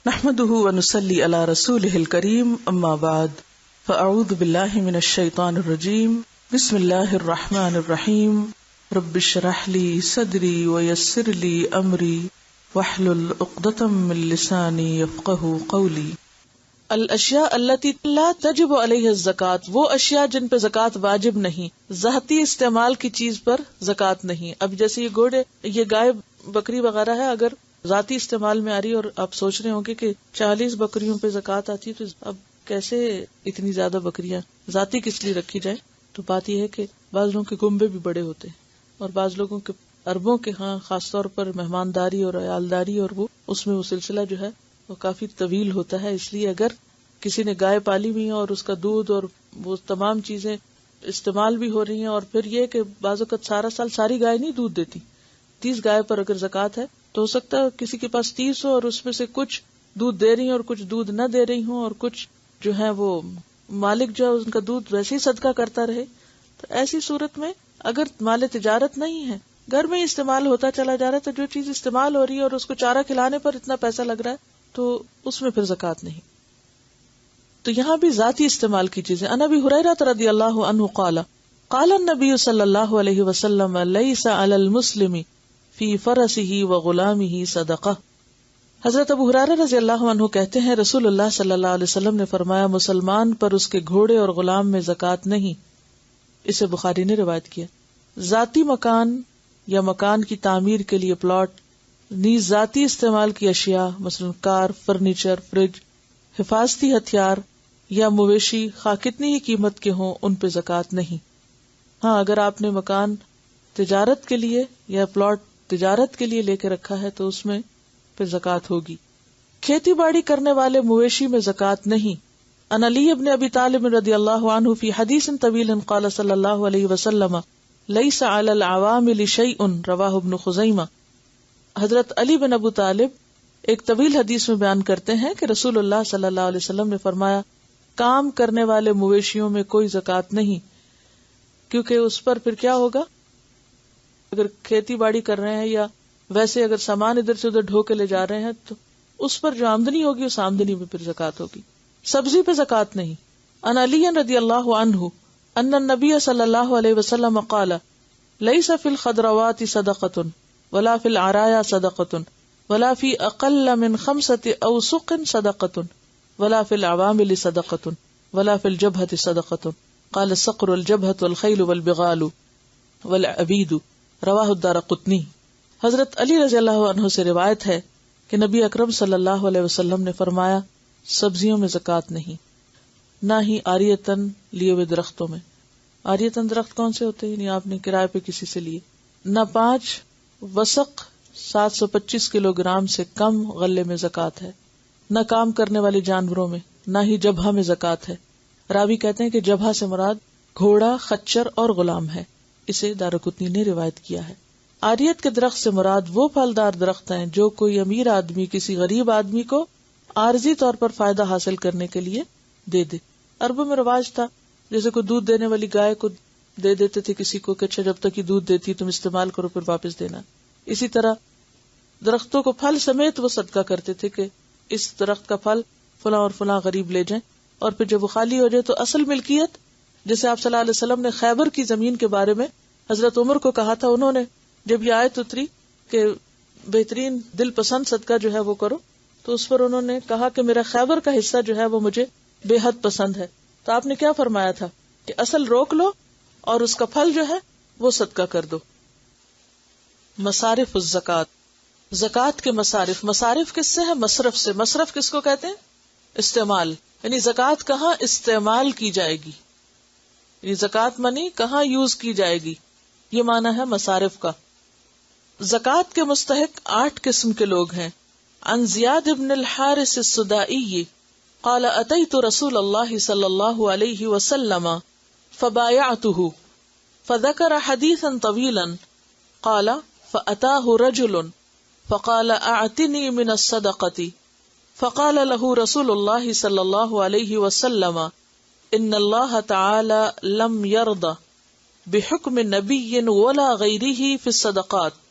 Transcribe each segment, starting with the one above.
نحمده ونصلي على رسوله الكريم اما بعد فاعوذ بالله من الشيطان الرجيم بسم الله الرحمن الرحيم رب اشرح لي صدري ويسر لي امري واحلل عقدة من لساني يفقهوا قولي. الاشیاء التي لا تجب علیہ الزکوٰۃ، وہ اشیاء جن پہ زکوٰۃ واجب نہیں، ذاتی استعمال کی چیز پر زکوٰۃ نہیں. اب جیسے یہ گھوڑے، یہ گائے بکری وغیرہ ہے، اگر ذاتی استعمال میں آ رہی اور آپ سوچ رہے ہوں گے کہ 40 بکریوں پہ زکوٰۃ آتی ہے، تو اب کیسے اتنی زیادہ بکریاں ذاتی کس لیے رکھی جائے؟ تو بات یہ ہے کہ بعض لوگوں کے گنبے بھی بڑے ہوتے ہیں اور بعض لوگوں کے اربوں کے ہاں خاص طور پر مہمانداری اور عیالداری، اور وہ اس میں وہ سلسلہ جو ہے وہ کافی طویل ہوتا ہے. اس لیے اگر کسی نے گائے پالی ہوئی ہے اور اس کا دودھ اور وہ تمام چیزیں استعمال بھی ہو رہی ہیں، اور پھر یہ کہ بعض اوقات سارا سال ساری گائے نہیں دودھ دیتی، 30 گائے پر اگر زکوٰۃ ہے تو ہو سکتا ہے کسی کے پاس 30 ہو اور اس میں سے کچھ دودھ دے رہی ہیں اور کچھ دودھ نہ دے رہی ہوں، اور کچھ جو ہے وہ مالک جو ہے ان کا دودھ ویسے ہی صدقہ کرتا رہے. تو ایسی صورت میں اگر مال تجارت نہیں ہے، گھر میں استعمال ہوتا چلا جا رہا ہے، تو جو چیز استعمال ہو رہی ہے اور اس کو چارہ کھلانے پر اتنا پیسہ لگ رہا ہے تو اس میں پھر زکوٰۃ نہیں. تو یہاں بھی ذاتی استعمال کی چیزیں. عن ابی ہریرہ رضی اللہ عنہ قال قال النبی صلی اللہ علیہ وسلم لیس علی المسلم فی فرسہ وغلامہ صدقہ. حضرت ابو ہریرہ رضی اللہ عنہ کہتے ہیں رسول اللہ صلی اللہ علیہ وسلم نے فرمایا مسلمان پر اس کے گھوڑے اور غلام میں زکوٰۃ نہیں. اسے بخاری نے روایت کیا. ذاتی مکان یا مکان کی تعمیر کے لیے پلاٹ، نیز ذاتی استعمال کی اشیاء مثلا کار، فرنیچر، فریج، حفاظتی ہتھیار یا مویشی خواہ کتنی ہی قیمت کے ہوں ان پہ زکوٰۃ نہیں. ہاں اگر آپ نے مکان تجارت کے لیے یا پلاٹ تجارت کے لیے لے کے رکھا ہے تو اس میں پھر زکوٰۃ ہوگی. کھیتی باڑی کرنے والے مویشی میں زکوٰۃ نہیں. عن علی ابن ابی طالب رضی اللہ عنہ فی حدیث طویل قال صلی اللہ علیہ وسلم لیس علی العوامل شیء رواہ ابن خزیمہ. حضرت علی بن ابو طالب ایک طویل حدیث میں بیان کرتے ہیں کہ رسول اللہ صلی اللہ علیہ وسلم نے فرمایا کام کرنے والے مویشیوں میں کوئی زکوٰۃ نہیں، کیونکہ اس پر پھر کیا ہوگا؟ اگر کھیتی باڑی کر رہے ہیں یا ویسے اگر سامان ادھر سے ادھر ڈھو کے لے جا رہے ہیں تو اس پر جو آمدنی ہوگی اس آمدنی میں پھر زکوٰۃ ہوگی. سبزی پہ زکوٰۃ نہیں. عن علی رضی اللہ عنہ ان النبی صلی اللہ علیہ وسلم قال لیس فی الخضروات صدقۃ ولا فی العرایا صدقۃ ولا فی اقل من 5 اوسق صدقۃ ولا فی العوامل صدقۃ ولا فی الجبہۃ صدقۃ. قال الصقر والجبہۃ والخیل والبغال والعبید. رواہ الدارقطنی. حضرت علی رضی اللہ عنہ سے روایت ہے کہ نبی اکرم صلی اللہ علیہ وسلم نے فرمایا سبزیوں میں زکوٰۃ نہیں، نہ ہی عاریتن لیے ہوئے درختوں میں. عاریتن درخت کون سے ہوتے ہیں؟ یعنی آپ نے کرائے پہ کسی سے لیے. نہ 5 وسق 725 کلو گرام سے کم غلے میں زکوٰۃ ہے. نہ کام کرنے والے جانوروں میں، نہ ہی جبہہ میں زکوٰۃ ہے. راوی کہتے ہیں کہ جبہہ سے مراد گھوڑا، خچر اور غلام ہے. اسے دارقطنی نے روایت کیا ہے. عاریت کے درخت سے مراد وہ پھلدار درخت ہیں جو کوئی امیر آدمی کسی غریب آدمی کو عارضی طور پر فائدہ حاصل کرنے کے لیے دے دے. عربوں میں رواج تھا جیسے کوئی دودھ دینے والی گائے کو دے دیتے تھے کسی کو کہ اچھا جب تک یہ دودھ دیتی تم استعمال کرو پھر واپس دینا. اسی طرح درختوں کو پھل سمیت وہ صدقہ کرتے تھے کہ اس درخت کا پھل فلاں اور فلاں غریب لے جائیں، اور پھر جب وہ خالی ہو جائے تو اصل ملکیت، جیسے آپ صلی اللہ علیہ وسلم نے خیبر کی زمین کے بارے میں حضرت عمر کو کہا تھا، انہوں نے جب یہ آیت اتری کہ بہترین دل پسند صدقہ جو ہے وہ کرو، تو اس پر انہوں نے کہا کہ میرا خیبر کا حصہ جو ہے وہ مجھے بے حد پسند ہے. تو آپ نے کیا فرمایا تھا کہ اصل روک لو اور اس کا پھل جو ہے وہ صدقہ کر دو. مصارف الزکوٰۃ. زکوٰۃ کے مصارف. مصارف کس سے ہے؟ مصرف سے. مصرف کس کو کہتے ہیں؟ استعمال. یعنی زکوٰۃ کہاں استعمال کی جائے گی، یعنی زکوٰۃ منی کہاں یوز کی جائے گی، یہ معنی ہے مصارف کا. زکوٰۃ کے مستحق 8 قسم کے لوگ ہیں. عن زیاد بن الحارث السدائی قال اتیت رسول اللہ صلی اللہ علیہ وسلم فبایعته فذکر حدیثا طویلا قال فأتاه رجل فقال اعطنی من الصدقة فقال له رسول الله صلی اللہ علیہ وسلم ان اللہ تعالی لم يرض بحکم نبی ولا غیره في الصدقات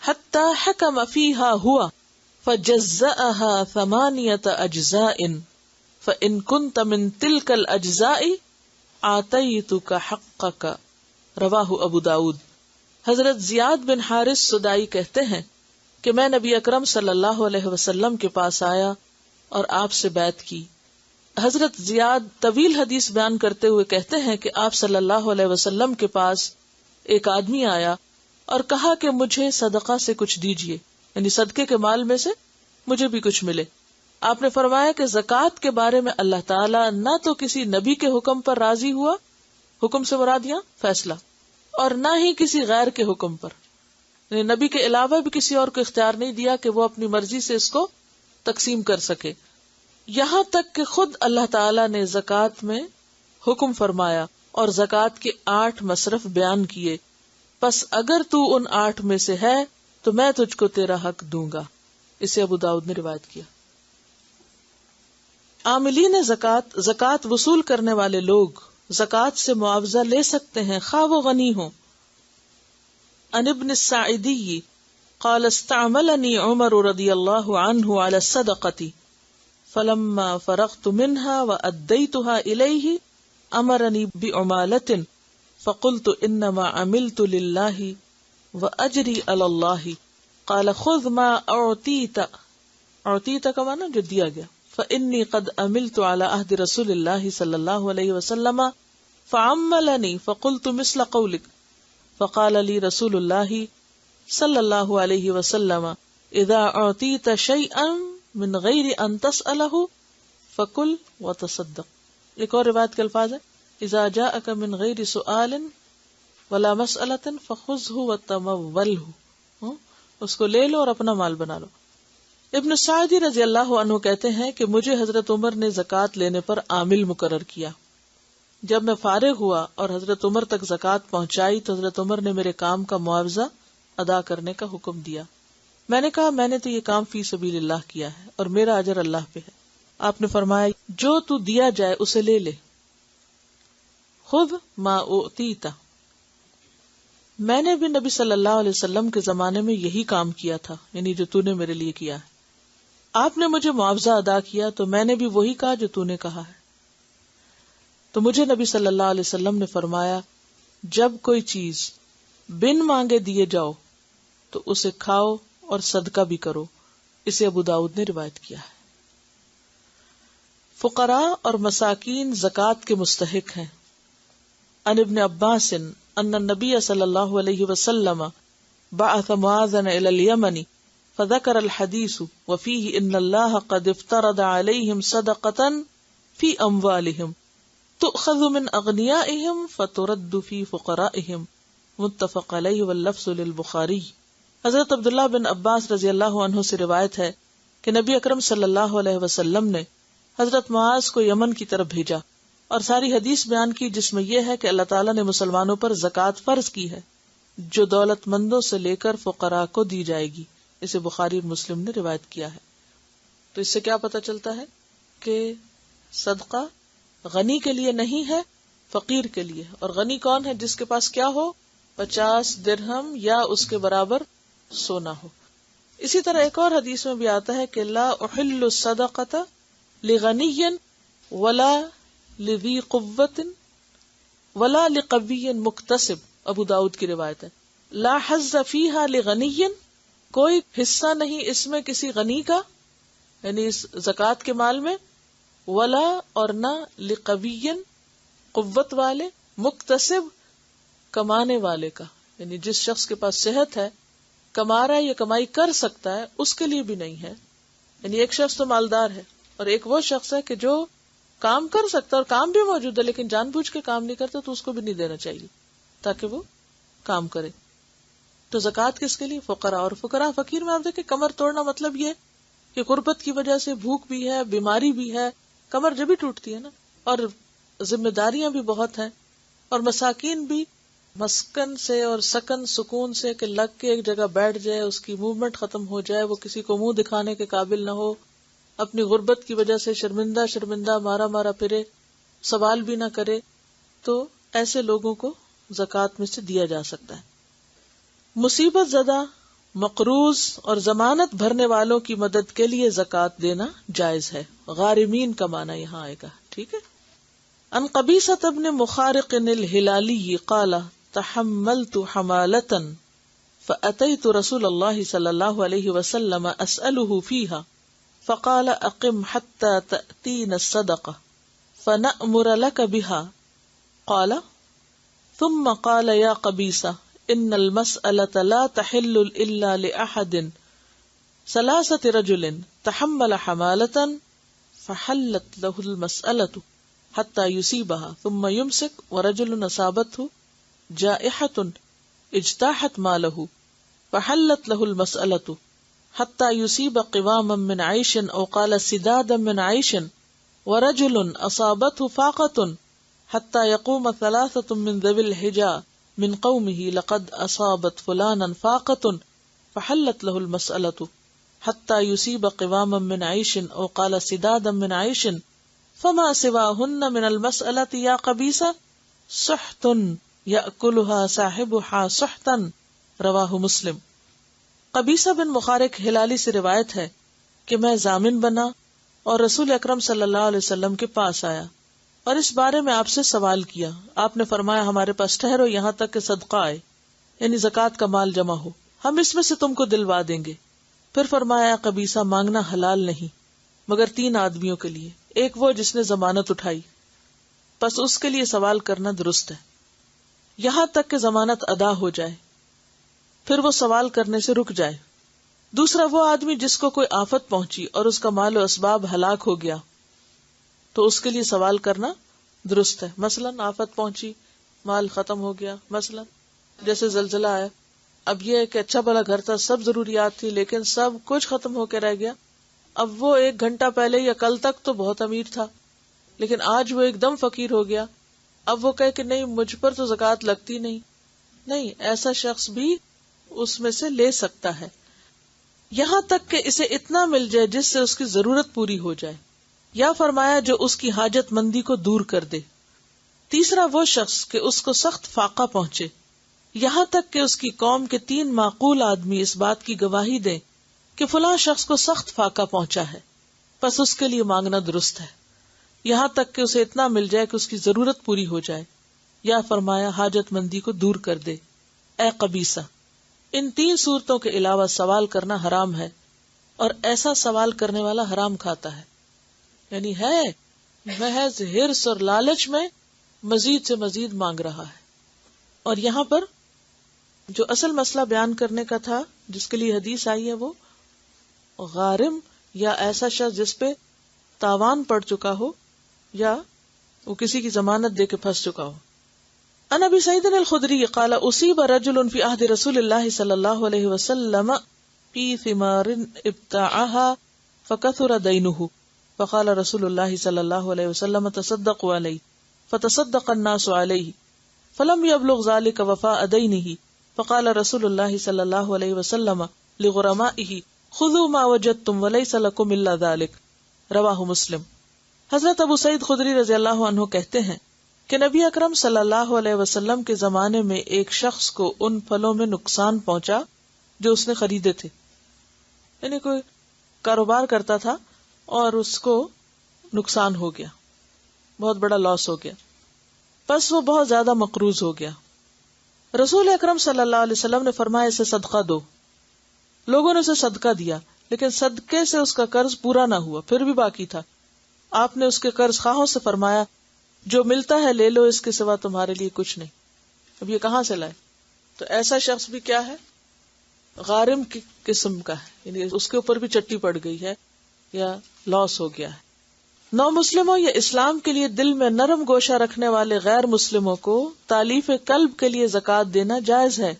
حتى حكم فيها هو فجزأها 8 أجزاء فإن كنت من تلك الأجزاء آتيتك حقك. رواہ ابو داود. حضرت زیاد بن حارث سدائی کہتے ہیں کہ میں نبی اکرم صلی اللہ علیہ وسلم کے پاس آیا اور آپ سے بیعت کی. حضرت زیاد طویل حدیث بیان کرتے ہوئے کہتے ہیں کہ آپ صلی اللہ علیہ وسلم کے پاس ایک آدمی آیا اور کہا کہ مجھے صدقہ سے کچھ دیجیے، یعنی صدقے کے مال میں سے مجھے بھی کچھ ملے. آپ نے فرمایا کہ زکوٰۃ کے بارے میں اللہ تعالیٰ نہ تو کسی نبی کے حکم پر راضی ہوا، حکم سے مراد یہاں فیصلہ، اور نہ ہی کسی غیر کے حکم پر، یعنی نبی کے علاوہ بھی کسی اور کو اختیار نہیں دیا کہ وہ اپنی مرضی سے اس کو تقسیم کر سکے. یہاں تک کہ خود اللہ تعالیٰ نے زکوٰۃ میں حکم فرمایا اور زکوٰۃ کے 8 مصرف بیان کیے، پس اگر تو ان 8 میں سے ہے تو میں تجھ کو تیرا حق دوں گا. اسے ابو داؤد نے روایت کیا. عاملین زکوٰۃ، زکوٰۃ وصول کرنے والے لوگ زکوٰۃ سے معاوضہ لے سکتے ہیں خواہ وہ غنی ہوں. عن ابن الساعدی قال استعملني عمر رضی اللہ عنہ على الصدقة فلما فرغت منها وأديتها إليه أمرني بعمالة فقلت إنما عملت لله وأجري على الله قال خذ ما أعطيت کا معنی جو دیا گیا، فإني قد عملت على عهد رسول الله صلی اللہ علیہ وسلم فعملني فقلت مثل قولك فقال لي رسول الله صلی اللہ علیہ وسلم اذا أعطيت شيئا من غیر ان تسألہ فکل وتصدق. ایک اور روایت کے الفاظ ہے اذا جاءک من غیر سؤال ولا مسألۃ فخذہ وتمولہ، اس کو لے لو اور اپنا مال بنا لو. ابن سعدی رضی اللہ عنہ کہتے ہیں کہ مجھے حضرت عمر نے زکوٰۃ لینے پر عامل مقرر کیا. جب میں فارغ ہوا اور حضرت عمر تک زکوٰۃ پہنچائی تو حضرت عمر نے میرے کام کا معاوضہ ادا کرنے کا حکم دیا. میں نے کہا میں نے تو یہ کام فی سبیل اللہ کیا ہے اور میرا اجر اللہ پہ ہے. آپ نے فرمایا جو تو دیا جائے اسے لے لے. خذ ما اعطیت. میں نے بھی نبی صلی اللہ علیہ وسلم کے زمانے میں یہی کام کیا تھا، یعنی جو تو نے میرے لیے کیا ہے. آپ نے مجھے معاوضہ ادا کیا تو میں نے بھی وہی کہا جو تو نے کہا ہے. تو مجھے نبی صلی اللہ علیہ وسلم نے فرمایا جب کوئی چیز بن مانگے دیے جاؤ تو اسے کھاؤ اور صدقہ بھی کرو. اسے ابو داؤد نے روایت کیا ہے. فقراء اور مساکین زکوٰۃ کے مستحق ہیں. عن ابن عباس ان النبی صلی اللہ علیہ وسلم بعث معاذا الى اليمن فذكر الحديث وفيه ان الله قد افترض عليهم صدقة في اموالهم تؤخذ من اغنيائهم فترد في فقرائهم متفق علیہ واللفظ للبخاری. حضرت عبداللہ بن عباس رضی اللہ عنہ سے روایت ہے کہ نبی اکرم صلی اللہ علیہ وسلم نے حضرت معاذ کو یمن کی طرف بھیجا اور ساری حدیث بیان کی جس میں یہ ہے کہ اللہ تعالیٰ نے مسلمانوں پر زکوٰۃ فرض کی ہے جو دولت مندوں سے لے کر فقراء کو دی جائے گی. اسے بخاری اور مسلم نے روایت کیا ہے. تو اس سے کیا پتہ چلتا ہے کہ صدقہ غنی کے لیے نہیں ہے، فقیر کے لیے. اور غنی کون ہے؟ جس کے پاس کیا ہو 50 درہم یا اس کے برابر سونا ہو. اسی طرح ایک اور حدیث میں بھی آتا ہے کہ لا احل الصدقۃ لغنی ولا لذی قوت ولا لقوی مکتسب. ابو داؤد کی روایت ہے لا حظ فیہا لغنی، کوئی حصہ نہیں اس میں کسی غنی کا، یعنی اس زکوٰۃ کے مال میں، ولا اور نہ لقوی قوت والے، مکتسب کمانے والے کا، یعنی جس شخص کے پاس صحت ہے، کما رہا ہے یا کمائی کر سکتا ہے، اس کے لیے بھی نہیں ہے. یعنی ایک شخص تو مالدار ہے اور ایک وہ شخص ہے کہ جو کام کر سکتا ہے اور کام بھی موجود ہے لیکن جان بوجھ کے کام نہیں کرتا، تو اس کو بھی نہیں دینا چاہیے تاکہ وہ کام کرے. تو زکوٰۃ کس کے لیے؟ فقراء. اور فقراء فقیر میں آپ دیکھیں کمر توڑنا مطلب یہ کہ غربت کی وجہ سے بھوک بھی ہے، بیماری بھی ہے، کمر جب بھی ٹوٹتی ہے نا، اور ذمہ داریاں بھی بہت ہیں. اور مساکین بھی مسکن سے اور سکن سکون سے کہ لگ کے ایک جگہ بیٹھ جائے، اس کی موومنٹ ختم ہو جائے، وہ کسی کو منہ دکھانے کے قابل نہ ہو، اپنی غربت کی وجہ سے شرمندہ مارا پھرے، سوال بھی نہ کرے، تو ایسے لوگوں کو زکوٰۃ میں سے دیا جا سکتا ہے. مصیبت زدہ مقروض اور ضمانت بھرنے والوں کی مدد کے لیے زکوٰۃ دینا جائز ہے. غارمین کا معنی یہاں آئے گا. ٹھیک ہے. ان قبیصۃ بن مخارق الہلالی قال تحملت حمالۃ فأتيت رسول الله صلى الله عليه وسلم أسأله فيها فقال أقم حتى تأتينا الصدقة فنأمر لك بها قال ثم قال يا قبيصة إن المسألة لا تحل إلا لأحد ثلاثة رجل تحمل حمالة فحلت له المسألة حتى يصيبها ثم يمسك ورجل أصابته جائحة اجتاحت ماله فحلت له المسألة حتى يصيب قواما من عيش أو قال سدادا من عيش ورجل أصابته فاقة حتى يقوم ثلاثة من ذوي الحجى من قومه لقد أصابت فلانا فاقة فحلت له المسألة حتى يصيب قواما من عيش أو قال سدادا من عيش فما سواهن من المسألة يا قبيصة سحت یأکلها صاحبها سحتا. رواہ مسلم. قبیصہ بن مخارق ہلالی سے روایت ہے کہ میں ضامن بنا اور رسول اکرم صلی اللہ علیہ وسلم کے پاس آیا اور اس بارے میں آپ سے سوال کیا. آپ نے فرمایا ہمارے پاس ٹھہرو یہاں تک کہ صدقہ آئے، یعنی زکوٰۃ کا مال جمع ہو، ہم اس میں سے تم کو دلوا دیں گے. پھر فرمایا قبیصہ مانگنا حلال نہیں مگر 3 آدمیوں کے لیے، ایک وہ جس نے ضمانت اٹھائی، پس اس کے لیے سوال کرنا درست ہے یہاں تک کہ ضمانت ادا ہو جائے، پھر وہ سوال کرنے سے رک جائے. دوسرا وہ آدمی جس کو کوئی آفت پہنچی اور اس کا مال و اسباب ہلاک ہو گیا تو اس کے لیے سوال کرنا درست ہے. مثلا آفت پہنچی، مال ختم ہو گیا، مثلا جیسے زلزلہ آیا. اب یہ کہ اچھا بھلا گھر تھا، سب ضروریات تھی، لیکن سب کچھ ختم ہو کے رہ گیا. اب وہ 1 گھنٹہ پہلے یا کل تک تو بہت امیر تھا، لیکن آج وہ ایک دم فقیر ہو گیا. اب وہ کہے کہ نہیں مجھ پر تو زکوٰۃ لگتی نہیں، ایسا شخص بھی اس میں سے لے سکتا ہے یہاں تک کہ اسے اتنا مل جائے جس سے اس کی ضرورت پوری ہو جائے، یا فرمایا جو اس کی حاجت مندی کو دور کر دے. تیسرا وہ شخص کہ اس کو سخت فاقہ پہنچے، یہاں تک کہ اس کی قوم کے 3 معقول آدمی اس بات کی گواہی دیں کہ فلاں شخص کو سخت فاقہ پہنچا ہے، پس اس کے لیے مانگنا درست ہے یہاں تک کہ اسے اتنا مل جائے کہ اس کی ضرورت پوری ہو جائے، یا فرمایا حاجت مندی کو دور کر دے. اے قبیصہ، ان 3 صورتوں کے علاوہ سوال کرنا حرام ہے، اور ایسا سوال کرنے والا حرام کھاتا ہے. یعنی ہے محض حرص اور لالچ میں مزید سے مزید مانگ رہا ہے. اور یہاں پر جو اصل مسئلہ بیان کرنے کا تھا جس کے لیے حدیث آئی ہے، وہ غارم یا ایسا شخص جس پہ تاوان پڑ چکا ہو یا وہ کسی کی ضمانت دے کے پھنس چکا ہو. ان ابی سعید الخدری قال اصیب رجل فی عہد رسول اللہ صلی اللہ علیہ وسلم فی ثمار ابتاعها فکثر دینه فقال رسول اللہ صلی اللہ علیہ وسلم تصدقوا علیہ فتصدق الناس علیہ فلم يبلغ ذلك وفاء دینه فقال رسول اللہ صلی اللہ علیہ وسلم لغرمائه خذوا ما وجدتم وليس لكم الا ذلك. رواہ مسلم. حضرت ابو سعید خدری رضی اللہ عنہ کہتے ہیں کہ نبی اکرم صلی اللہ علیہ وسلم کے زمانے میں ایک شخص کو ان پھلوں میں نقصان پہنچا جو اس نے خریدے تھے. یعنی کوئی کاروبار کرتا تھا اور اس کو نقصان ہو گیا، بہت بڑا لاس ہو گیا، پس وہ بہت زیادہ مقروض ہو گیا. رسول اکرم صلی اللہ علیہ وسلم نے فرمایا اسے صدقہ دو. لوگوں نے اسے صدقہ دیا، لیکن صدقے سے اس کا قرض پورا نہ ہوا، پھر بھی باقی تھا. آپ نے اس کے قرض خواہوں سے فرمایا جو ملتا ہے لے لو، اس کے سوا تمہارے لیے کچھ نہیں. اب یہ کہاں سے لائے؟ تو ایسا شخص بھی کیا ہے؟ غارم کی قسم کا ہے، یعنی اس کے اوپر بھی چٹی پڑ گئی ہے یا لاس ہو گیا ہے. نو مسلموں یا اسلام کے لیے دل میں نرم گوشہ رکھنے والے غیر مسلموں کو تالیف قلب کے لیے زکوٰۃ دینا جائز ہے.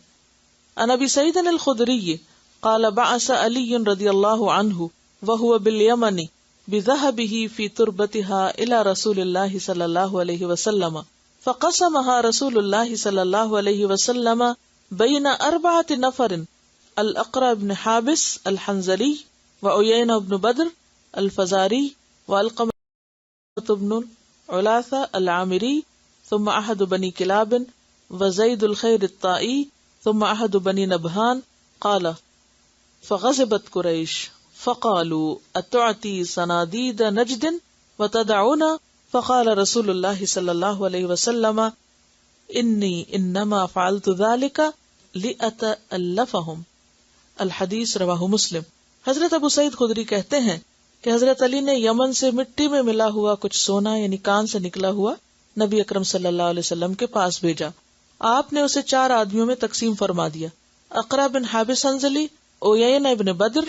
عن ابی سعید الخدری قال بعث علی رضی اللہ عنہ وهو بالیمن بذهبه في تربتها الى رسول اللہ صلی اللہ علیہ وسلم فقسمها رسول اللہ صلی اللہ علیہ وسلم بین 4 نفر الاقرع بن حابس الحنظلی وعیینہ بن بدر الفزاری والقمة بن علاثہ العامری ثم احد بنی کلاب وزید الخیر الطائی ثم احد بنی نبہان قال فغضبت قریش فقالوا اتعطی صنادید نجد وتدعون فقال رسول اللہ صلی اللہ علیہ وسلم انی انما فعلت ذلك لأتألفهم. الحدیث رواہ مسلم. حضرت ابو سعید خدری کہتے ہیں کہ حضرت علی نے یمن سے مٹی میں ملا ہوا کچھ سونا یعنی کان سے نکلا ہوا نبی اکرم صلی اللہ علیہ وسلم کے پاس بھیجا. آپ نے اسے 4 آدمیوں میں تقسیم فرما دیا. اقرا بن حابس حنظلی، عیینہ ابن بدر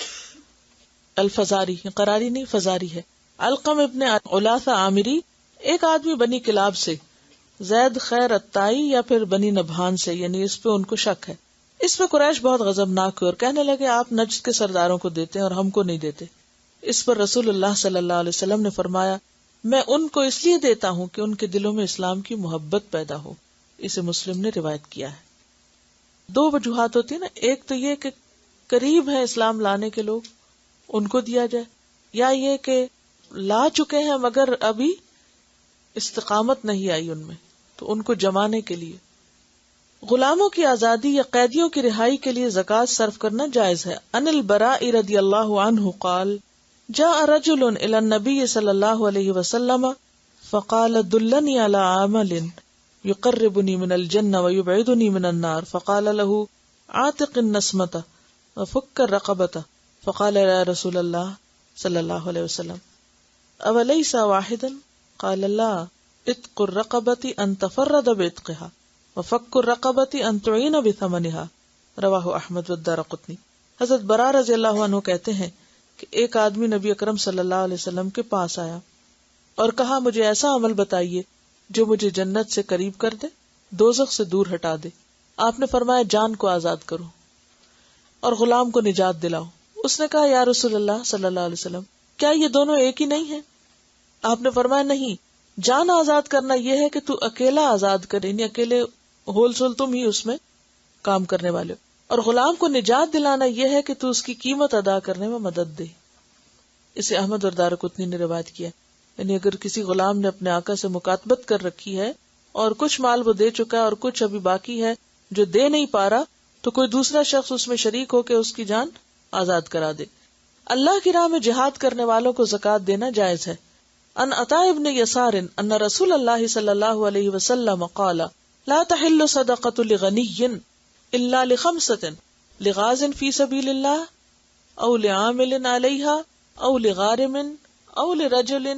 الفزاری، قراری نہیں فزاری ہے، علقم ابن علاثہ عامری، ایک آدمی بنی کلاب سے، زید خیر الطائی یا پھر بنی نبہان سے، یعنی اس پہ ان کو شک ہے. اس پہ قریش بہت غضبناک ہوئے اور کہنے لگے آپ نجد کے سرداروں کو دیتے ہیں اور ہم کو نہیں دیتے. اس پر رسول اللہ صلی اللہ علیہ وسلم نے فرمایا میں ان کو اس لیے دیتا ہوں کہ ان کے دلوں میں اسلام کی محبت پیدا ہو. اسے مسلم نے روایت کیا ہے. 2 وجوہات ہوتی ہیں نا، ایک تو یہ کہ قریب ہے اسلام لانے کے لوگ، ان کو دیا جائے، یا یہ کہ لا چکے ہیں مگر ابھی استقامت نہیں آئی ان میں، تو ان کو جمانے کے لیے. غلاموں کی آزادی یا قیدیوں کی رہائی کے لیے زکوٰۃ صرف کرنا جائز ہے. ان البراء رضی اللہ عنہ قال جاء رجل الى النبي صلی اللہ علیہ وسلم فقال دلنی علی عمل يقربني من الجنة ويبعدني من النار فقال له عاتق النسمة وفك الرقبة فقال يا رسول الله صلی اللہ علیہ وسلم اوليس واحدا قال لا اتق الرقبة ان تفرد بعتقها وفك الرقبة ان تعين بثمنها رواہ احمد والدارقطنی. حضرت براء رضی اللہ عنہ کہتے ہیں کہ ایک آدمی نبی اکرم صلی اللہ علیہ وسلم کے پاس آیا اور کہا مجھے ایسا عمل بتائیے جو مجھے جنت سے قریب کر دے، دوزخ سے دور ہٹا دے. آپ نے فرمایا جان کو آزاد کرو اور غلام کو نجات دلاؤ. اس نے کہا یا رسول اللہ صلی اللہ علیہ وسلم کیا یہ دونوں ایک ہی نہیں ہیں؟ آپ نے فرمایا نہیں، جان آزاد کرنا یہ ہے کہ تو اکیلا آزاد کرے، یعنی اکیلے ہول سول تم ہی اس میں کام کرنے والے ہو، اور غلام کو نجات دلانا یہ ہے کہ تو اس کی قیمت ادا کرنے میں مدد دے. اسے احمد اور دارقطنی نے روایت کیا. یعنی اگر کسی غلام نے اپنے آقا سے مکاتبت کر رکھی ہے اور کچھ مال وہ دے چکا ہے اور کچھ ابھی باقی ہے جو دے نہیں پا رہا، تو کوئی دوسرا شخص اس میں شریک ہو کے اس کی جان آزاد کرا دے. اللہ کی راہ میں جہاد کرنے والوں کو زکوٰۃ دینا جائز ہے. ان عطاء ابن یسار ان رسول اللہ صلی اللہ علیہ وسلم قال لا تحل صدقة لغنی الا لخمسة لغاز فی سبیل اللہ او لعامل علیہا او لغارم او لرجل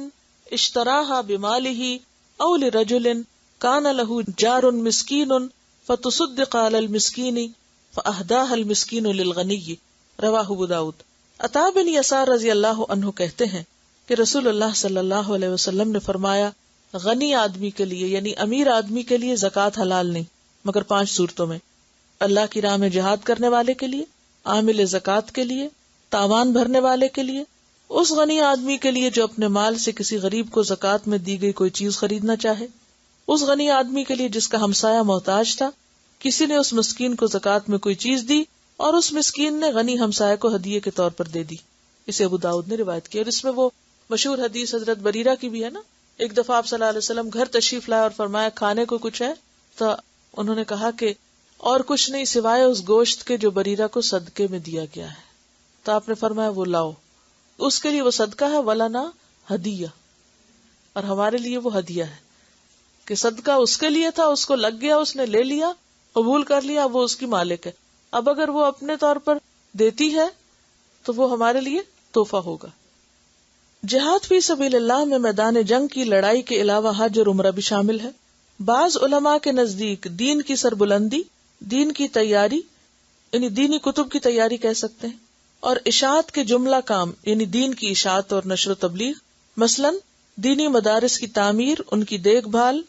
اشتراها بماله او لرجل كان له جار مسكين فتصدق على المسكين فاهداها المسكين للغني رواہ ابو داؤد. عطاء بن یسار رضی اللہ عنہ کہتے ہیں کہ رسول اللہ صلی اللہ علیہ وسلم نے فرمایا غنی آدمی کے لیے یعنی امیر آدمی کے لیے زکوٰۃ حلال نہیں مگر 5 صورتوں میں: اللہ کی راہ میں جہاد کرنے والے کے لیے، عامل زکوٰۃ کے لیے، تاوان بھرنے والے کے لیے، اس غنی آدمی کے لیے جو اپنے مال سے کسی غریب کو زکوٰۃ میں دی گئی کوئی چیز خریدنا چاہے، اس غنی آدمی کے لیے جس کا ہمسایہ محتاج تھا، کسی نے اس مسکین کو زکوٰۃ میں کوئی چیز دی اور اس مسکین نے غنی ہمسایہ کو ہدیے کے طور پر دے دی. اسے ابو داؤد نے روایت کی. اور اس میں وہ مشہور حدیث حضرت بریرہ کی بھی ہے نا، ایک دفعہ آپ صلی اللہ علیہ وسلم گھر تشریف لائے اور فرمایا کھانے کو کچھ ہے؟ تو انہوں نے کہا کہ اور کچھ نہیں سوائے اس گوشت کے جو بریرہ کو صدقے میں دیا گیا ہے. تو آپ نے فرمایا وہ لاؤ. اس کے لیے وہ صدقہ ہے، ولنا ہدیہ، اور ہمارے لیے وہ ہدیہ ہے کہ صدقہ اس کے لیے تھا، اس کو لگ گیا، اس نے لے لیا، قبول کر لیا، وہ اس کی مالک ہے. اب اگر وہ اپنے طور پر دیتی ہے تو وہ ہمارے لیے تحفہ ہوگا. جہاد فی سبیل اللہ میں میدان جنگ کی لڑائی کے علاوہ حج اور عمرہ بھی شامل ہے. بعض علماء کے نزدیک دین کی سربلندی، دین کی تیاری یعنی دینی کتب کی تیاری کہہ سکتے ہیں، اور اشاعت کے جملہ کام یعنی دین کی اشاعت اور نشر و تبلیغ، مثلا دینی مدارس کی تعمیر، ان کی دیکھ بھال،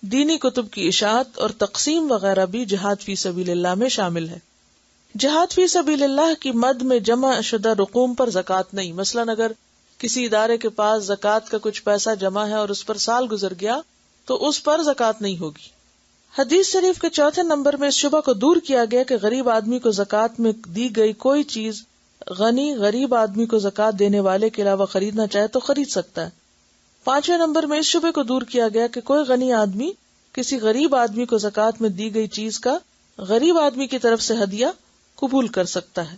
دینی کتب کی اشاعت اور تقسیم وغیرہ بھی جہاد فی سبیل اللہ میں شامل ہے. جہاد فی سبیل اللہ کی مد میں جمع شدہ رقوم پر زکوٰۃ نہیں. مثلا اگر کسی ادارے کے پاس زکوٰۃ کا کچھ پیسہ جمع ہے اور اس پر سال گزر گیا تو اس پر زکوٰۃ نہیں ہوگی. حدیث شریف کے 4 نمبر میں اس شبہ کو دور کیا گیا کہ غریب آدمی کو زکوٰۃ میں دی گئی کوئی چیز غنی غریب آدمی کو زکوٰۃ دینے والے کے علاوہ خریدنا چاہے تو خرید سکتا ہے. 5 نمبر میں اس شبے کو دور کیا گیا کہ کوئی غنی آدمی کسی غریب آدمی کو زکوٰۃ میں دی گئی چیز کا غریب آدمی کی طرف سے ہدیہ قبول کر سکتا ہے.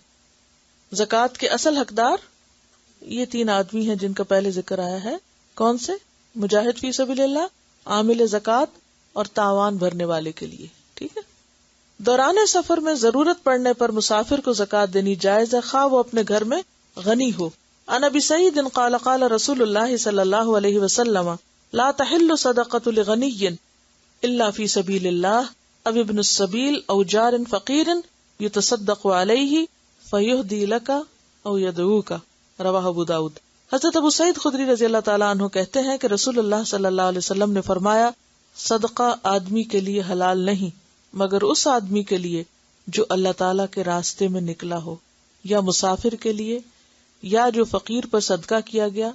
زکوٰۃ کے اصل حقدار یہ 3 آدمی ہیں جن کا پہلے ذکر آیا ہے. کون سے؟ مجاہد فی سبیل اللہ، عامل زکوٰۃ اور تاوان بھرنے والے کے لیے. ٹھیک ہے. دوران سفر میں ضرورت پڑنے پر مسافر کو زکوٰۃ دینی جائز ہے، خواہ وہ اپنے گھر میں غنی ہو. عن ابی سعید قال قال رسول اللہ صلی اللہ علیہ وسلم لا تحل صدقۃ لغنی الا فی سبیل اللہ او ابن السبیل او جار فقیر یتصدق علیہ فیہدی لک او یدعوک. رواہ ابو داؤد. حضرت ابو سعید خدری رضی اللہ تعالیٰ عنہ کہتے ہیں کہ رسول اللہ صلی اللہ علیہ وسلم نے فرمایا، صدقہ آدمی کے لیے حلال نہیں مگر اس آدمی کے لیے جو اللہ تعالیٰ کے راستے میں نکلا ہو، یا مسافر کے لیے، یا جو فقیر پر صدقہ کیا گیا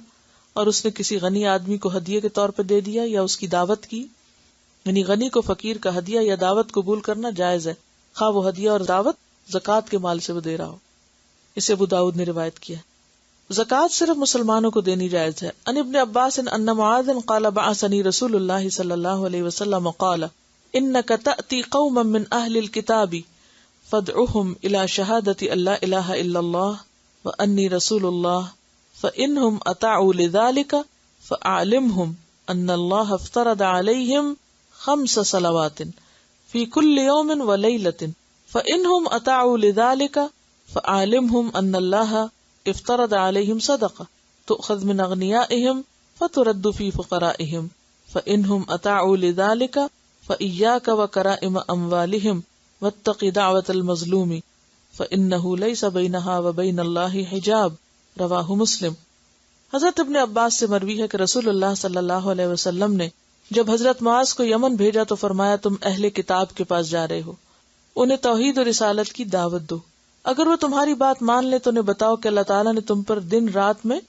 اور اس نے کسی غنی آدمی کو ہدیے کے طور پہ دے دیا یا اس کی دعوت کی. یعنی غنی کو فقیر کا ہدیہ یا دعوت قبول کرنا جائز ہے، خواہ وہ ہدیہ اور دعوت زکوٰۃ کے مال سے وہ دے رہا ہو. اسے ابو داؤد نے روایت کیا. زکوٰۃ صرف مسلمانوں کو دینی جائز ہے. ان ابن عباس ان معاذ قال بعثني رسول اللہ صلی اللہ علیہ وسلم قال انك تأتي قوما من اہل الكتاب فادعهم الى شہادة ان لا الہ الا اللہ وانی رسول اللہ فانهم اطاعوا لذلك فاعلمهم ان اللہ افترض علیہم 5 صلوات في كل يوم وليلة فانهم اطاعوا لذلك فاعلمهم ان اللہ افترض علیہم صدقہ تؤخذ من اغنیائہم فترد فی فقرائہم فانہم اطاعوا لذلک فإیاک وکرائم اموالہم واتق دعوۃ المظلوم فإنہ لیس بینہا وبین اللہ حجاب. رواہ مسلم. حضرت ابن عباس سے مروی ہے کہ رسول اللہ صلی اللہ علیہ وسلم نے جب حضرت معاذ کو یمن بھیجا تو فرمایا، تم اہل کتاب کے پاس جا رہے ہو، انہیں توحید اور رسالت کی دعوت دو. اگر وہ تمہاری بات مان لے تو انہیں بتاؤ کہ اللہ تعالیٰ نے تم پر دن رات میں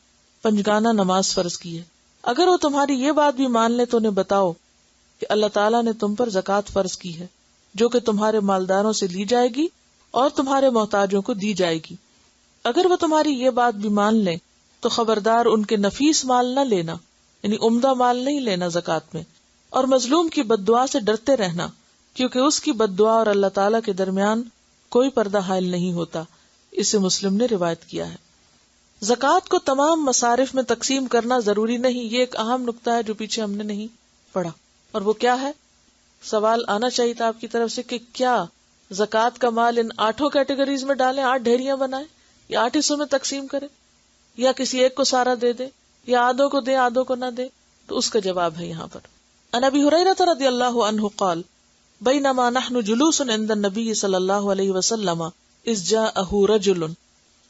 5 گانا نماز فرض کی ہے. اگر وہ تمہاری یہ بات بھی مان لے تو انہیں بتاؤ کہ اللہ تعالیٰ نے تم پر زکوٰۃ فرض کی ہے، جو کہ تمہارے مالداروں سے لی جائے گی اور تمہارے محتاجوں کو دی جائے گی. اگر وہ تمہاری یہ بات بھی مان لیں تو خبردار ان کے نفیس مال نہ لینا، یعنی عمدہ مال نہیں لینا زکوٰۃ میں، اور مظلوم کی بد دعا سے ڈرتے رہنا، کیونکہ اس کی بد دعا اور اللہ تعالیٰ کے درمیان کوئی پردہ حائل نہیں ہوتا. اسے مسلم نے روایت کیا ہے. زکوٰۃ کو تمام مصارف میں تقسیم کرنا ضروری نہیں، یہ ایک اہم نقطہ ہے جو پیچھے ہم نے نہیں پڑھا. اور وہ کیا ہے؟ سوال آنا چاہیے تھا آپ کی طرف سے کہ کیا زکوٰۃ کا مال ان 8 کیٹیگریز میں ڈالیں، 8 ڈھیریاں بنائیں، یا 8 حصوں میں تقسیم کریں، یا کسی ایک کو سارا دے دے، یا آدھوں کو دے آدھوں کو نہ دے؟ تو اس کا جواب ہے یہاں پر. عن ابی ہریرہ رضی اللہ عنہ قال بینما نحن جلوس عند النبی صلی اللہ علیہ وسلم اذ جاءه رجل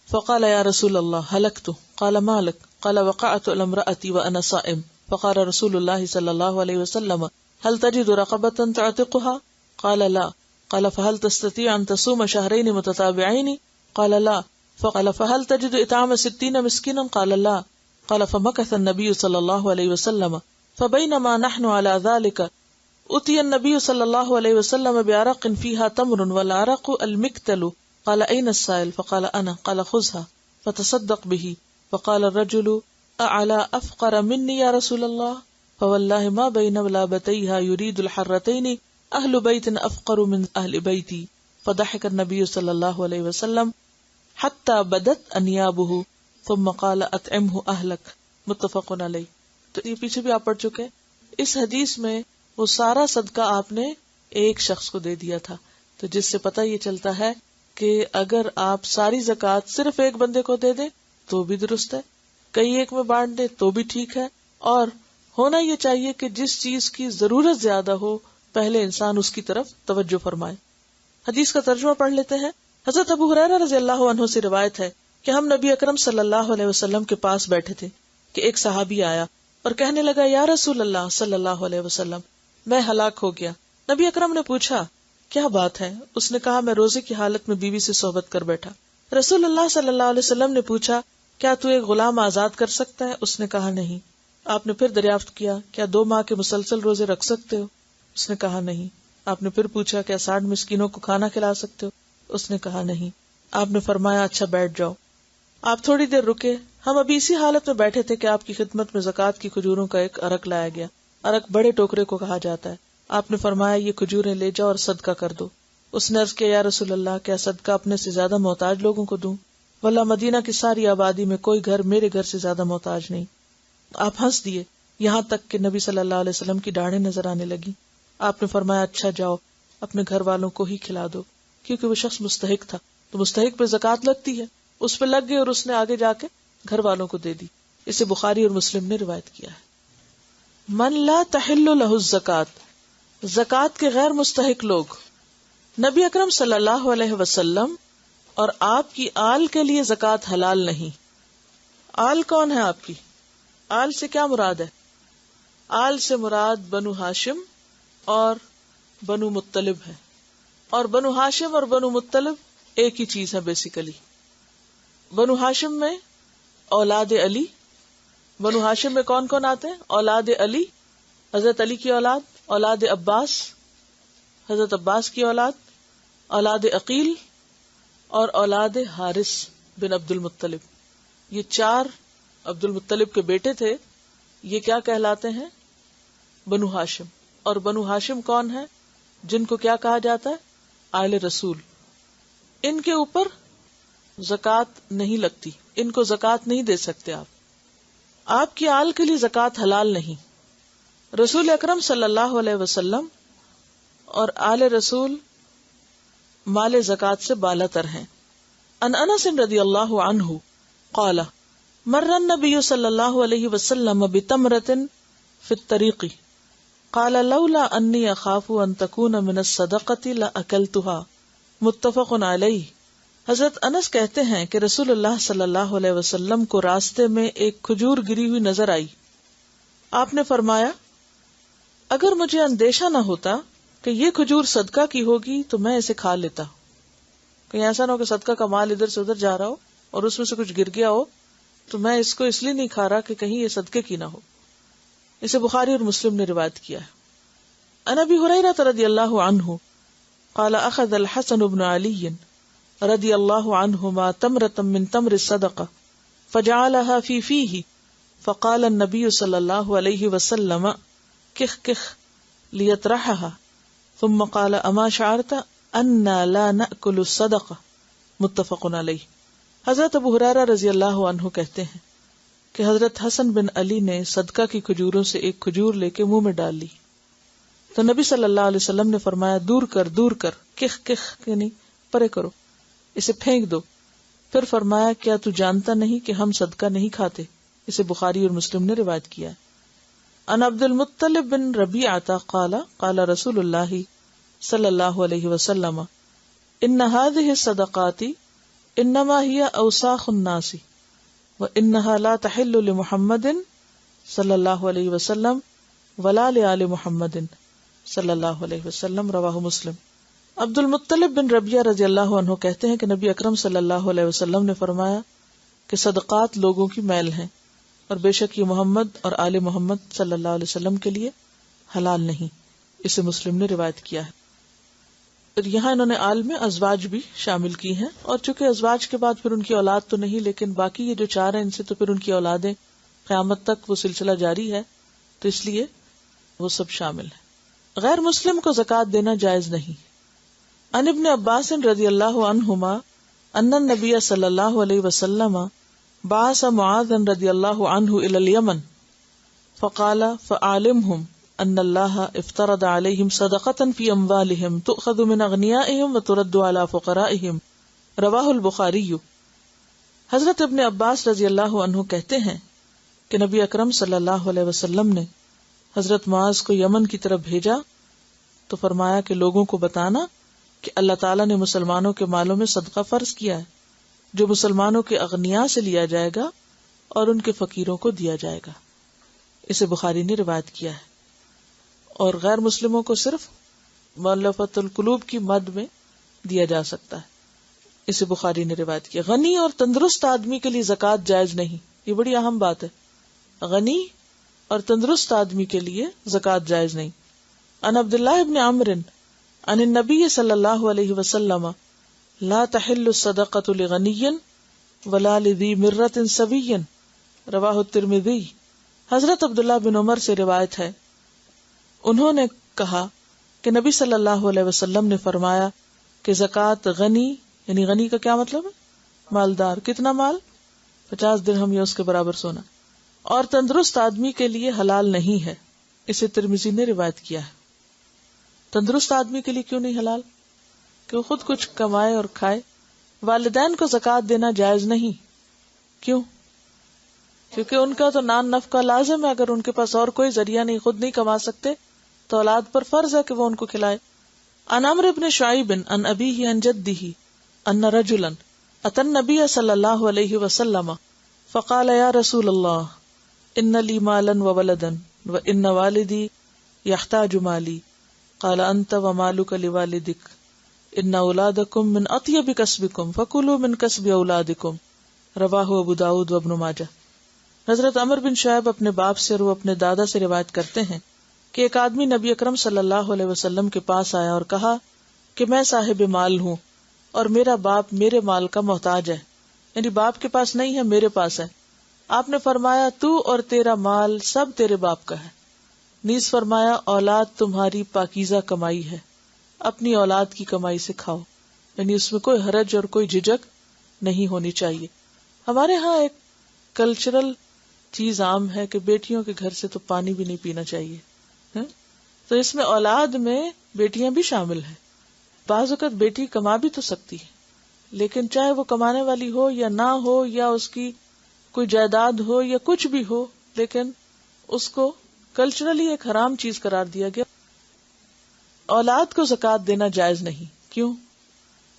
فقال یا رسول اللہ هلكت قال ما لك قال وقعت على امرأتي وانا صائم فقال رسول اللہ صلی اللہ علیہ وسلم هل تجد رقبة تعتقها قال لا قال فهل تستطيع ان تصوم شهرين متتابعين قال لا فقال فهل تجد اطعام 60 مسكينا قال لا قال فمكث النبي صلی اللہ علیہ وسلم فبینما نحن على ذلك اتي النبي صلی اللہ علیہ وسلم بعرق فيها تمر والعرق المكتل قال اين السائل فقال انا قال خذها فتصدق به فقال الرجل اعلى افقر مني يا رسول الله فوالله ما بين لابتيها يريد الحرتين اهل بيت افقر من اهل بيتي فضحك النبي صلی اللہ علیہ وسلم حتى بدت انيابه ثم قال اطعمه اهلك متفق علیہ. تو یہ پیچھے بھی آپ پڑھ چکے. اس حدیث میں وہ سارا صدقہ آپ نے ایک شخص کو دے دیا تھا، تو جس سے پتہ یہ چلتا ہے کہ اگر آپ ساری زکوٰۃ صرف ایک بندے کو دے دیں تو بھی درست ہے، کئی ایک میں بانٹ دیں تو بھی ٹھیک ہے. اور ہونا یہ چاہیے کہ جس چیز کی ضرورت زیادہ ہو پہلے انسان اس کی طرف توجہ فرمائے. حدیث کا ترجمہ پڑھ لیتے ہیں. حضرت ابو ہریرہ رضی اللہ عنہ سے روایت ہے کہ ہم نبی اکرم صلی اللہ علیہ وسلم کے پاس بیٹھے تھے کہ ایک صحابی آیا اور کہنے لگا، یا رسول اللہ صلی اللہ علیہ وسلم میں ہلاک ہو گیا. نبی اکرم نے پوچھا کیا بات ہے؟ اس نے کہا میں روزے کی حالت میں بیوی سے صحبت کر بیٹھا. رسول اللہ صلی اللہ علیہ وسلم نے پوچھا کیا تو ایک غلام آزاد کر سکتا ہے؟ اس نے کہا نہیں. آپ نے پھر دریافت کیا کیا 2 ماہ کے مسلسل روزے رکھ سکتے ہو؟ اس نے کہا نہیں. آپ نے پھر پوچھا کیا 60 مسکینوں کو کھانا کھلا سکتے ہو؟ اس نے کہا نہیں. آپ نے فرمایا اچھا بیٹھ جاؤ. آپ تھوڑی دیر رکے. ہم ابھی اسی حالت میں بیٹھے تھے کہ آپ کی خدمت میں زکوٰۃ کی کھجوروں کا ایک عرق لایا گیا. عرق بڑے ٹوکرے کو کہا جاتا ہے. آپ نے فرمایا یہ کھجوریں لے جاؤ اور صدقہ کر دو. اس نے عرض کیا یا رسول اللہ کیا صدقہ اپنے سے زیادہ محتاج لوگوں کو دوں؟ واللہ مدینہ کی ساری آبادی میں کوئی گھر میرے گھر سے زیادہ محتاج نہیں. آپ ہنس دیے یہاں تک کہ نبی صلی اللہ علیہ وسلم کی ڈاڑھیں نظر آنے لگی. آپ نے فرمایا اچھا جاؤ اپنے گھر والوں کو ہی کھلا دو، کیونکہ وہ شخص مستحق تھا، تو مستحق پہ زکوٰۃ لگتی ہے. اس پہ لگ گئی اور اس نے آگے جا کے گھر والوں کو دے دی. اسے بخاری اور مسلم نے روایت کیا ہے. من لا تحل لہ الزکوٰۃ، زکوٰۃ کے غیر مستحق لوگ. نبی اکرم صلی اللہ علیہ وسلم اور آپ کی آل کے لیے زکوٰۃ حلال نہیں. آل کون ہے آپ کی؟ آل سے کیا مراد ہے؟ آل سے مراد بنو ہاشم اور بنو مطلب ہے، اور بنو ہاشم اور بنو مطلب ایک ہی چیز ہے بیسیکلی. بنو ہاشم میں اولاد علی، بنو ہاشم میں کون کون آتے ہیں؟ اولاد علی، حضرت علی کی اولاد، اولاد عباس، حضرت عباس کی اولاد، اولاد عقیل اور اولاد حارث بن عبد المطلب. یہ چار عبد المطلب کے بیٹے تھے. یہ کیا کہلاتے ہیں؟ بنو ہاشم. اور بنو ہاشم کون ہے؟ جن کو کیا کہا جاتا ہے؟ آل رسول. ان کے اوپر زکوٰۃ نہیں لگتی، ان کو زکوٰۃ نہیں دے سکتے آپ. آپ کی آل کے لیے زکوٰۃ حلال نہیں. رسول اکرم صلی اللہ علیہ وسلم اور آل رسول مال زکوٰۃ سے بالا تر ہیں. ان انس رضی اللہ عنہ قال مر النبی صلی اللہ علیہ وسلم بتمرۃ فی الطریق قال لولا انی اخاف ان تکون من الصدقۃ لاکلتها متفق علیہ. حضرت انس کہتے ہیں کہ رسول اللہ صلی اللہ علیہ وسلم کو راستے میں ایک کھجور گری ہوئی نظر آئی. آپ نے فرمایا اگر مجھے اندیشہ نہ ہوتا کہ یہ کھجور صدقہ کی ہوگی تو میں اسے کھا لیتا. کہیں ایسا نہ ہو کہ صدقہ کا مال ادھر سے ادھر جا رہا ہو اور اس میں سے کچھ گر گیا ہو تو میں اس کو اس لیے نہیں کھا رہا کہ کہیں یہ صدقے کی نہ ہو. اسے بخاری اور مسلم نے روایت کیا ہے. عن ابی ہریرہ رضی اللہ عنہ قال اخذ الحسن بن علی رضی اللہ عنہما تمرۃ من تمر الصدقہ فجعلها في فیہ فقال النبی صلی اللہ علیہ وسلم کخ کخ لیطرحها ثم قال اما شعرت انا لا نأکل الصدقہ متفق علیہ. حضرت ابو ہریرہ رضی اللہ عنہ کہتے ہیں کہ حضرت حسن بن علی نے صدقہ کی کھجوروں سے ایک کھجور لے کے منہ میں ڈال لی تو نبی صلی اللہ علیہ وسلم نے فرمایا دور کر کخ کخ یعنی پرے کرو، اسے پھینک دو. پھر فرمایا کیا تو جانتا نہیں کہ ہم صدقہ نہیں کھاتے؟ اسے بخاری اور مسلم نے روایت کیا ہے. ان عبد المطلب بن ربیعہ قال قال رسول اللہ صلی اللہ علیہ وسلم ان هذه الصدقات انما هي اوساخ الناس وانها لا تحل لمحمد صلی اللہ علیہ وسلم ولا لآل محمد صلی اللہ علیہ وسلم. رواہ مسلم. عبد المطلب بن ربیعہ رضی اللہ عنہ کہتے ہیں کہ نبی اکرم صلی اللہ علیہ وسلم نے فرمایا کہ صدقات لوگوں کی میل ہیں اور بے شک یہ محمد اور آل محمد صلی اللہ علیہ وسلم کے لیے حلال نہیں. اسے مسلم نے روایت کیا ہے. اور یہاں انہوں نے آل میں ازواج بھی شامل کی ہیں، اور چونکہ ازواج کے بعد پھر ان کی اولاد تو نہیں، لیکن باقی یہ جو چار ہیں ان سے تو پھر ان کی اولادیں قیامت تک وہ سلسلہ جاری ہے، تو اس لیے وہ سب شامل ہیں. غیر مسلم کو زکوٰۃ دینا جائز نہیں. عن ابن عباس رضی اللہ عنہما ان النبی صلی اللہ علیہ وسلم بعث معاذ رضی اللہ عنہ الى الیمن فقال فعلمهم ان اللہ افترض علیہم صدقۃ فی اموالہم تؤخذ من اغنیائہم وترد علی فقرائہم. رواہ البخاری. حضرت ابن عباس رضی اللہ عنہ کہتے ہیں کہ نبی اکرم صلی اللہ علیہ وسلم نے حضرت معاذ کو یمن کی طرف بھیجا تو فرمایا کہ لوگوں کو بتانا کہ اللہ تعالیٰ نے مسلمانوں کے مالوں میں صدقہ فرض کیا ہے جو مسلمانوں کے اغنیاء سے لیا جائے گا اور ان کے فقیروں کو دیا جائے گا. اسے بخاری نے روایت کیا ہے. اور غیر مسلموں کو صرف مؤلفۃ القلوب کی مد میں دیا جا سکتا ہے. اسے بخاری نے روایت کیا. غنی اور تندرست آدمی کے لیے زکوٰۃ جائز نہیں. یہ بڑی اہم بات ہے. غنی اور تندرست آدمی کے لیے زکوٰۃ جائز نہیں. ان عبداللہ ابن عمرو عن النبی صلی اللہ علیہ وسلم لا تحل الصدقۃ لغنی ولا لذی مرۃ سوی. رواہ الترمذی. حضرت عبداللہ بن عمر سے روایت ہے، انہوں نے کہا کہ نبی صلی اللہ علیہ وسلم نے فرمایا کہ زکوٰۃ غنی، یعنی غنی کا کیا مطلب ہے؟ مالدار. کتنا مال؟ 50 درہم یا اس کے برابر سونا. اور تندرست آدمی کے لیے حلال نہیں ہے. اسے ترمذی نے روایت کیا ہے. تندرست آدمی کے لیے کیوں نہیں حلال؟ کہ وہ خود کچھ کمائے اور کھائے. والدین کو زکوٰۃ دینا جائز نہیں. کیوں؟ کیونکہ ان کا تو نان نفقہ لازم ہے. اگر ان کے پاس اور کوئی ذریعہ نہیں، خود نہیں کما سکتے، تو اولاد پر فرض ہے کہ وہ ان کو کھلائے. عن عمرو بن شعیب عن ابیہ عن جدہ ان رجلا اتى النبی صلی اللہ علیہ وسلم فقال یا رسول اللہ ان لی مالا وولدا وان والدی یحتاج مالی قال انت ومالک لوالدک ان اولادکم من اطیب کسبکم فکلوا من کسب اولادکم. رواہ ابو داؤد و ابن ماجہ. حضرت عمر بن شعیب اپنے باپ سے اور وہ اپنے دادا سے روایت کرتے ہیں کہ ایک آدمی نبی اکرم صلی اللہ علیہ وسلم کے پاس آیا اور کہا کہ میں صاحب مال ہوں اور میرا باپ میرے مال کا محتاج ہے. یعنی باپ کے پاس نہیں ہے، میرے پاس ہے. آپ نے فرمایا تو اور تیرا مال سب تیرے باپ کا ہے. نیز فرمایا اولاد تمہاری پاکیزہ کمائی ہے، اپنی اولاد کی کمائی سے کھاؤ. یعنی اس میں کوئی حرج اور کوئی جھجک نہیں ہونی چاہیے. ہمارے ہاں ایک کلچرل چیز عام ہے کہ بیٹیوں کے گھر سے تو پانی بھی نہیں پینا چاہیے. تو اس میں اولاد میں بیٹیاں بھی شامل ہیں. بعض اوقات بیٹی کما بھی تو سکتی ہے، لیکن چاہے وہ کمانے والی ہو یا نہ ہو، یا اس کی کوئی جائیداد ہو یا کچھ بھی ہو، لیکن اس کو کلچرلی ایک حرام چیز قرار دیا گیا. اولاد کو زکوٰۃ دینا جائز نہیں. کیوں؟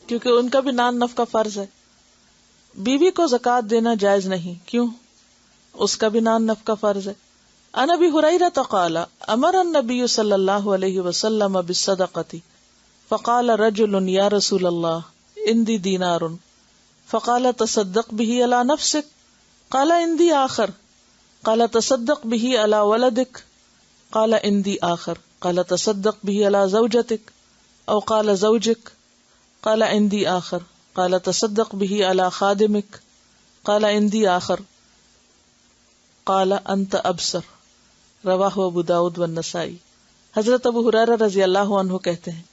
کیونکہ ان کا بھی نان نفقہ فرض ہے. بیوی کو زکوٰۃ دینا جائز نہیں. کیوں؟ اس کا بھی نان نفقہ فرض ہے. عن ابی ہریرہ قال امر النبی صلی اللہ علیہ وسلم بالصدقۃ فقال رجل یا رسول اللہ عندی دینار فقال تصدق به علی نفسک قال عندی آخر قال تصدق به علی ولدک قال عندی آخر قال تصدق به علی زوجتک او قال زوجک قال عندی آخر قال تصدق به علی خادمک قال عندی آخر قال انت ابصر. رواہ ابو داؤد والنسائی. حضرت ابو ہریرہ رضی اللہ عنہ کہتے ہیں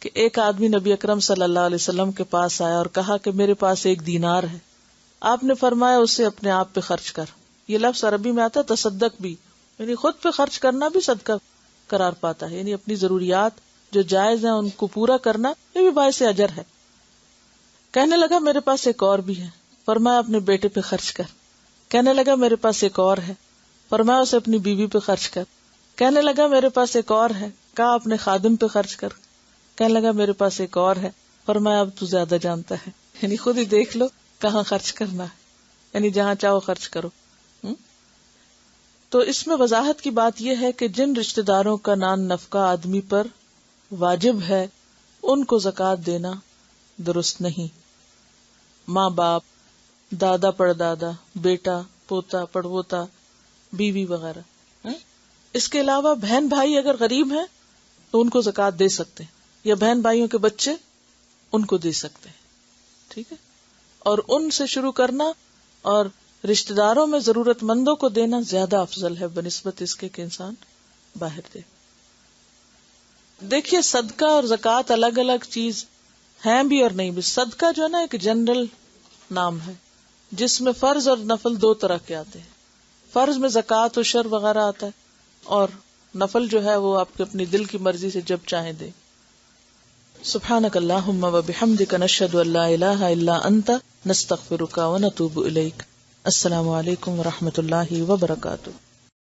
کہ ایک آدمی نبی اکرم صلی اللہ علیہ وسلم کے پاس آیا اور کہا کہ میرے پاس ایک دینار ہے. آپ نے فرمایا اسے اپنے آپ پہ خرچ کر. یہ لفظ عربی میں آتا ہے تصدق بھی، یعنی خود پہ خرچ کرنا بھی صدقہ قرار پاتا ہے. یعنی اپنی ضروریات جو جائز ہیں ان کو پورا کرنا، یہ بھی باعث اجر ہے. کہنے لگا میرے پاس ایک اور بھی ہے. فرمایا اپنے بیٹے پہ خرچ کر. کہنے لگا میرے پاس ایک اور ہے. فرمایا اسے اپنی بیوی پہ خرچ کر. کہنے لگا میرے پاس ایک اور ہے. کہا اپنے خادم پہ خرچ کر. کہنے لگا میرے پاس ایک اور ہے. فرمایا اب تو زیادہ جانتا ہے، یعنی خود ہی دیکھ لو کہاں خرچ کرنا ہے، یعنی جہاں چاہو خرچ کرو. تو اس میں وضاحت کی بات یہ ہے کہ جن رشتہ داروں کا نان نفقہ آدمی پر واجب ہے ان کو زکوٰۃ دینا درست نہیں. ماں باپ، دادا پڑدادا، بیٹا پوتا پڑپوتا، بیوی وغیرہ. اس کے علاوہ بہن بھائی اگر غریب ہیں تو ان کو زکوٰۃ دے سکتے ہیں، یا بہن بھائیوں کے بچے ان کو دے سکتے ہیں. ٹھیک ہے، اور ان سے شروع کرنا اور رشتہ داروں میں ضرورت مندوں کو دینا زیادہ افضل ہے بنسبت اس کے کہ انسان باہر دے. دیکھیے صدقہ اور زکوٰۃ الگ الگ چیز ہیں بھی اور نہیں بھی. صدقہ جو ہے نا ایک جنرل نام ہے جس میں فرض اور نفل دو طرح کے آتے ہیں. فرض میں زکوٰۃ و شر وغیرہ آتا ہے، اور نفل جو ہے وہ آپ کے اپنی دل کی مرضی سے جب چاہیں دیں. سبحانک اللہم و بحمدک نشہد ان لا الہ الا انت نستغفرک و نتوب الیک. السلام علیکم و رحمۃ اللہ وبرکاتہ.